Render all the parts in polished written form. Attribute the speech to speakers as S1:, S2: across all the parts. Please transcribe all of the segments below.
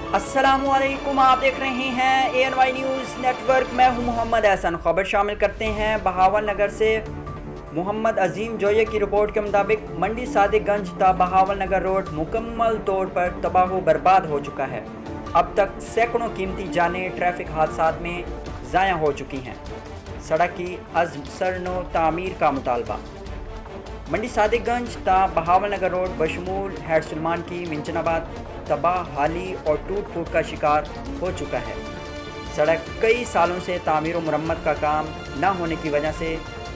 S1: अस्सलामुअलैकुम, आप देख रहे हैं ANY न्यूज़ नेटवर्क। मैं हूं मोहम्मद एहसन। खबर शामिल करते हैं बहावल नगर से। मोहम्मद अजीम जोये की रिपोर्ट के मुताबिक मंडी सादिकगंज ता बहावल नगर रोड मुकम्मल तौर पर तबाह बर्बाद हो चुका है। अब तक सैकड़ों कीमती जानें ट्रैफिक हादसात में ज़ाया हो चुकी हैं। सड़क की अज़-सर-नो तामीर का मुतालबा। मंडी सादिकगंज ता बहावल नगर रोड बशमूल हैड सुलेमान की मिंचनाबाद तबाह हाली और टूट फूट का शिकार हो चुका है। सड़क कई सालों से तामीर और मुरम्मत का काम न होने की वजह से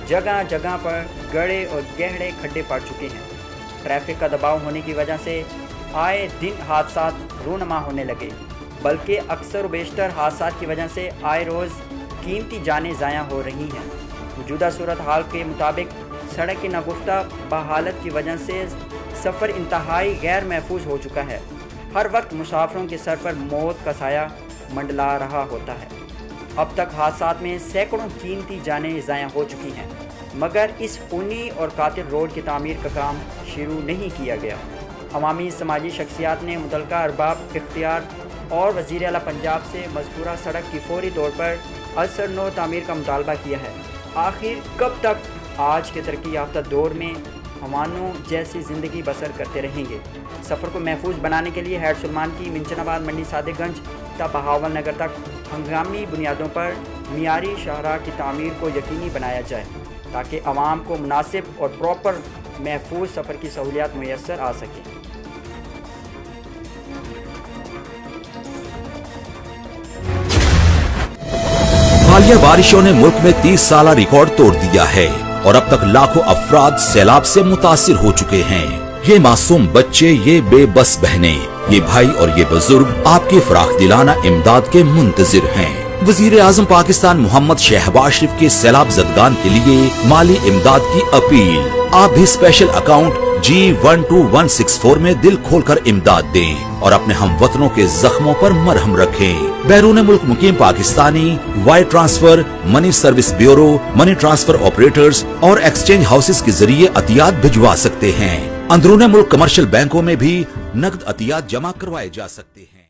S1: जगह जगह पर गड़े और गहरे खड्डे पड़ चुके हैं। ट्रैफिक का दबाव होने की वजह से आए दिन हादसा रूनमा होने लगे, बल्कि अक्सर बेशतर हादसा की वजह से आए रोज़ कीमती जानें ज़ाया हो रही हैं। मौजूदा सूरत हाल के मुताबिक सड़क की नागुफ्ता बहालत की वजह से सफ़र इंतहाई गैर महफूज हो चुका है। हर वक्त मुसाफिरों के सर पर मौत का साया मंडला रहा होता है। अब तक हादसात में सैकड़ों कीमती जानें ज़ाया हो चुकी हैं, मगर इस खूनी और कातिल रोड की तामीर का काम शुरू नहीं किया गया। अवामी समाजी शख्सियात ने मुतल्लिका अरबाब इख्तियार और वज़ीर आला पंजाब से मज़कूरा सड़क की फौरी तौर पर अज़-सर-नो तामीर का मुतालबा किया है। आखिर कब तक आज के तरक्की याफ्ता दौर में हमानों जैसी ज़िंदगी बसर करते रहेंगे? सफ़र को महफूज बनाने के लिए हैड सुलेमान की मिंचनाबाद मंडी सादिकगंज ता बहावल नगर तक हंगामी बुनियादों पर मियारी शाहराह की तामीर को यकीनी बनाया जाए, ताकि आवाम को मुनासिब और प्रॉपर महफूज सफ़र की सहूलियात मुयस्सर आ सके।
S2: हालिया बारिशों ने मुल्क में 30 साला रिकॉर्ड तोड़ दिया है और अब तक लाखों अफराद सैलाब से मुतासिर हो चुके हैं। ये मासूम बच्चे, ये बेबस बहनें, ये भाई और ये बुजुर्ग आपके फराख दिलाना इमदाद के मुंतजिर हैं। वजीर आजम पाकिस्तान मोहम्मद शहबाज शरीफ के सैलाब ज़दगान के लिए माली इमदाद की अपील। आप भी स्पेशल अकाउंट G12164 में दिल खोलकर इमदाद दें और अपने हमवतनों के जख्मों पर मरहम रखें। बैरून मुल्क मुकीम Pakistani wire transfer, money service bureau, money transfer operators और एक्सचेंज हाउसेस के जरिए अतियात भिजवा सकते हैं। अंदरूनी मुल्क कमर्शियल बैंकों में भी नकद अतियात जमा करवाए जा सकते हैं।